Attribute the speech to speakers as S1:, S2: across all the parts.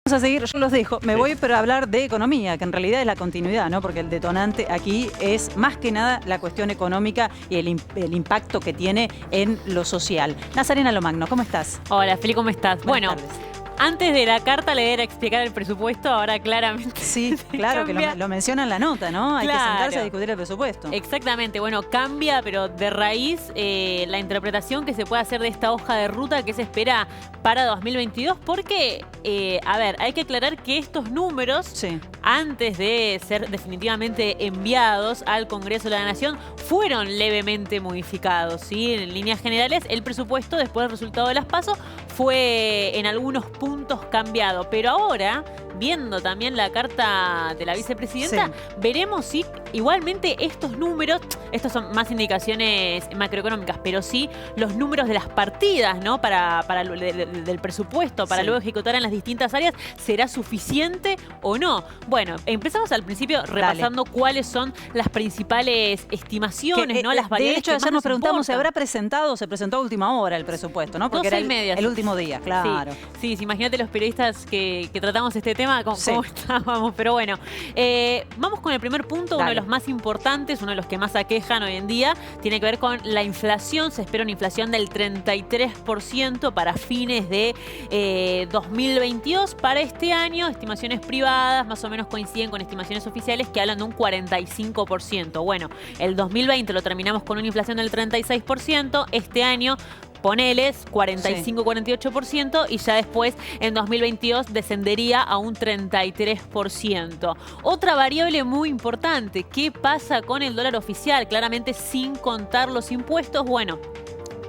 S1: Vamos a seguir, yo los dejo. Me voy pero a hablar de economía, que en realidad es la continuidad, ¿no? Porque el detonante aquí es más que nada la cuestión económica y el impacto que tiene en lo social. Nazarena Lomagno, ¿cómo estás?
S2: Hola, Feli, ¿cómo estás?
S1: Buenas
S2: Bueno,
S1: tardes.
S2: antes de la carta le era explicar el presupuesto, ahora claramente.
S1: Sí, claro, que lo menciona en la nota, ¿no? Hay que sentarse a discutir el presupuesto.
S2: Exactamente, bueno, cambia, pero de raíz la interpretación que se puede hacer de esta hoja de ruta que se espera para 2022, porque, a ver, hay que aclarar que estos números,
S1: Sí.
S2: antes de ser definitivamente enviados al Congreso de la Nación, fueron levemente modificados, ¿sí? En líneas generales, el presupuesto, después del resultado de las PASO, fue en algunos puntos cambiado. Pero ahora, viendo también la carta de la vicepresidenta,
S1: Sí.
S2: veremos si igualmente estos números, estos son más indicaciones macroeconómicas, pero sí los números de las partidas, ¿no? Del presupuesto, para
S1: Sí.
S2: luego ejecutar en las distintas áreas, ¿será suficiente o no? Bueno, empezamos al principio repasando cuáles son las principales estimaciones,
S1: Que,
S2: ¿no? Las variables.
S1: de hecho,
S2: que
S1: ayer
S2: más
S1: nos preguntamos si
S2: importan.
S1: habrá presentado o se presentó a última hora el presupuesto, ¿no? Porque
S2: 12
S1: era
S2: y media.
S1: el último día, claro.
S2: Sí, imagínate los periodistas que tratamos este tema, cómo
S1: Sí.
S2: estábamos. Pero bueno, vamos con el primer punto, uno de los más importantes, uno de los que más aquejan hoy en día, tiene que ver con la inflación. Se espera una inflación del 33% para fines de 2022. Para este año, estimaciones privadas más o menos coinciden con estimaciones oficiales que hablan de un 45%. Bueno, el 2020 lo terminamos con una inflación del 36%, este año poneles 45-48% y ya después en 2022 descendería a un 33%. Otra variable muy importante, ¿qué pasa con el dólar oficial? Claramente sin contar los impuestos. Bueno,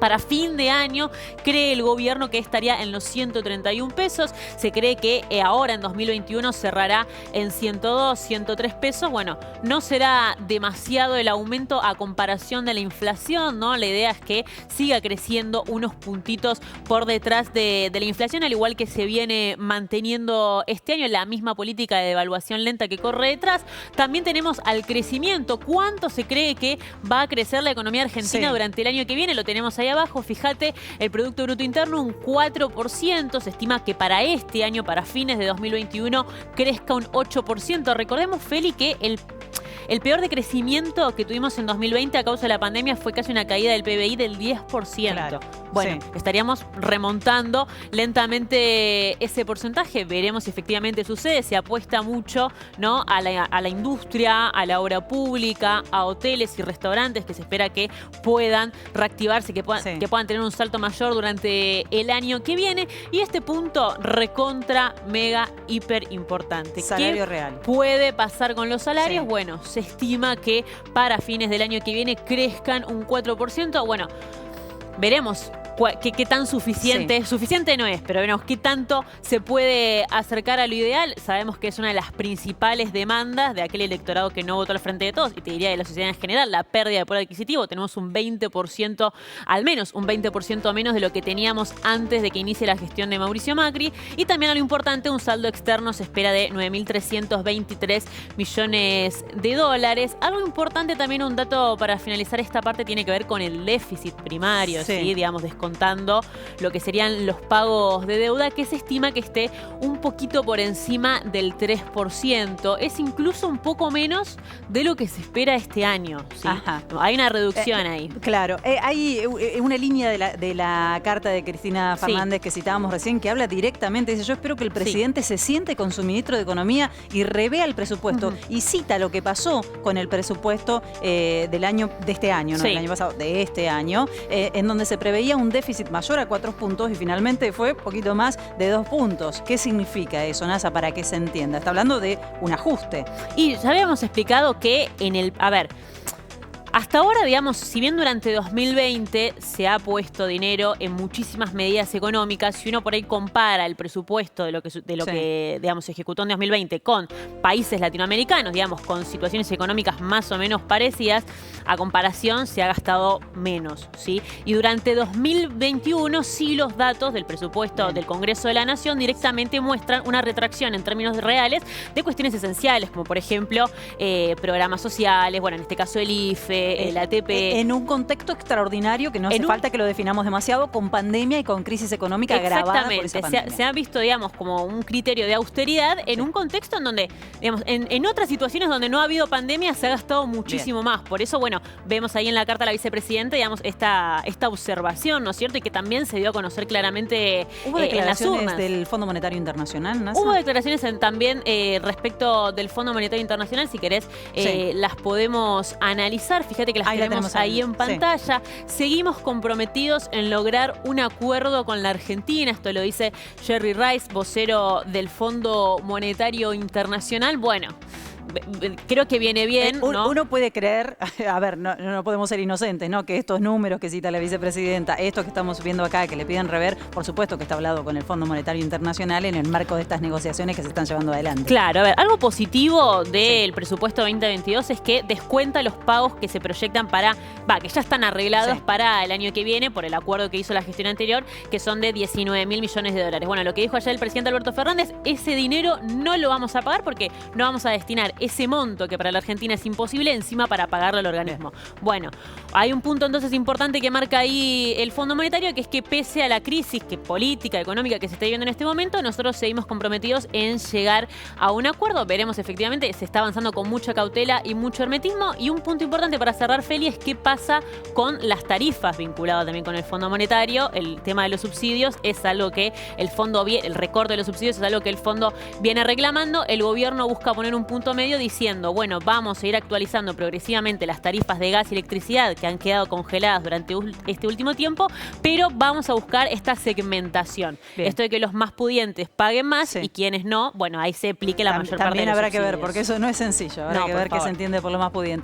S2: para fin de año cree el gobierno que estaría en los 131 pesos. Se cree que ahora en 2021 cerrará en 102, 103 pesos. Bueno, no será demasiado el aumento a comparación de la inflación, ¿no? La idea es que siga creciendo unos puntitos por detrás de la inflación, al igual que se viene manteniendo este año la misma política de devaluación lenta que corre detrás. También tenemos al crecimiento. ¿Cuánto se cree que va a crecer la economía argentina durante el año que viene? Lo tenemos ahí abajo, fíjate, el Producto Bruto Interno un 4%, se estima que para este año, para fines de 2021, crezca un 8%. Recordemos, Feli, que el peor decrecimiento que tuvimos en 2020 a causa de la pandemia fue casi una caída del PBI del 10%. Claro. Bueno, estaríamos remontando lentamente ese porcentaje. Veremos si efectivamente sucede. Se apuesta mucho, ¿no? a la industria, a la obra pública, a hoteles y restaurantes que se espera que puedan reactivarse, que puedan tener un salto mayor durante el año que viene. Y este punto recontra, mega, hiper importante.
S1: Salario real.
S2: ¿Puede pasar con los salarios? Bueno, se estima que para fines del año que viene crezcan un 4%. Bueno, veremos qué tan suficiente es. Suficiente no es, pero veremos qué tanto se puede acercar a lo ideal. Sabemos que es una de las principales demandas de aquel electorado que no votó al Frente de Todos, y te diría de la sociedad en general, la pérdida de poder adquisitivo. Tenemos un 20%, al menos un 20% menos de lo que teníamos antes de que inicie la gestión de Mauricio Macri. Y también, a lo importante, un saldo externo se espera de 9.323 millones de dólares. Algo importante también, un dato para finalizar esta parte, tiene que ver con el déficit primario, ¿sí? Digamos, descontando lo que serían los pagos de deuda, que se estima que esté un poquito por encima del 3%. Es incluso un poco menos de lo que se espera este año, ¿sí? Hay una reducción ahí.
S1: Claro. Hay una línea de la carta de Cristina Fernández que citábamos recién, que habla directamente, dice: yo espero que el presidente se siente con su ministro de Economía y revea el presupuesto. Y cita lo que pasó con el presupuesto de este año, no del año pasado, de este año, en donde se preveía un déficit mayor a 4 puntos y finalmente fue poquito más de 2 puntos. ¿Qué significa eso, Nasa, para que se entienda? Está hablando de un ajuste.
S2: Y ya habíamos explicado que hasta ahora, digamos, si bien durante 2020 se ha puesto dinero en muchísimas medidas económicas, si uno por ahí compara el presupuesto de lo que digamos, se ejecutó en 2020 con países latinoamericanos, digamos, con situaciones económicas más o menos parecidas, a comparación se ha gastado menos, ¿sí? Y durante 2021 sí los datos del presupuesto del Congreso de la Nación directamente muestran una retracción en términos reales de cuestiones esenciales, como por ejemplo programas sociales, bueno, en este caso el IFE, la ATP.
S1: En un contexto extraordinario que no hace falta que lo definamos demasiado, con pandemia y con crisis económica agravada por esa pandemia.
S2: Se ha visto, digamos, como un criterio de austeridad en un contexto en donde, digamos, en otras situaciones donde no ha habido pandemia se ha gastado muchísimo más. Por eso, bueno, vemos ahí en la carta a la vicepresidenta, digamos, esta observación, ¿no es cierto? Y que también se dio a conocer claramente
S1: ¿Hubo declaraciones del Fondo Monetario Internacional, Nasa?
S2: Hubo declaraciones también respecto del Fondo Monetario Internacional, si querés, las podemos analizar. Fíjate que las tenemos ahí en pantalla. Seguimos comprometidos en lograr un acuerdo con la Argentina. Esto lo dice Jerry Rice, vocero del Fondo Monetario Internacional. Bueno, creo que viene bien, ¿no?
S1: Uno puede creer, a ver, no podemos ser inocentes, ¿no? Que estos números que cita la vicepresidenta, esto que estamos viendo acá, que le piden rever, por supuesto que está hablado con el Fondo Monetario Internacional en el marco de estas negociaciones que se están llevando adelante.
S2: Claro, a ver, algo positivo del presupuesto 2022 es que descuenta los pagos que se proyectan que ya están arreglados para el año que viene por el acuerdo que hizo la gestión anterior, que son de 19.000 millones de dólares. Bueno, lo que dijo ayer el presidente Alberto Fernández, ese dinero no lo vamos a pagar porque no vamos a destinar ese monto que para la Argentina es imposible encima para pagarlo al organismo. Bueno, hay un punto entonces importante que marca ahí el Fondo Monetario, que es que pese a la crisis política, económica que se está viviendo en este momento, nosotros seguimos comprometidos en llegar a un acuerdo. Veremos efectivamente, se está avanzando con mucha cautela y mucho hermetismo. Y un punto importante para cerrar, Feli, es qué pasa con las tarifas vinculadas también con el Fondo Monetario. El tema de los subsidios es algo que el recorte de los subsidios es algo que el fondo viene reclamando. El gobierno busca poner un punto medio diciendo, bueno, vamos a ir actualizando progresivamente las tarifas de gas y electricidad que han quedado congeladas durante este último tiempo, pero vamos a buscar esta segmentación. Esto de que los más pudientes paguen más y quienes no, bueno, ahí se aplique la mayor parte de los
S1: También habrá que
S2: subsidios.
S1: ver, porque eso no es sencillo. Habrá que ver qué se entiende por los más pudientes.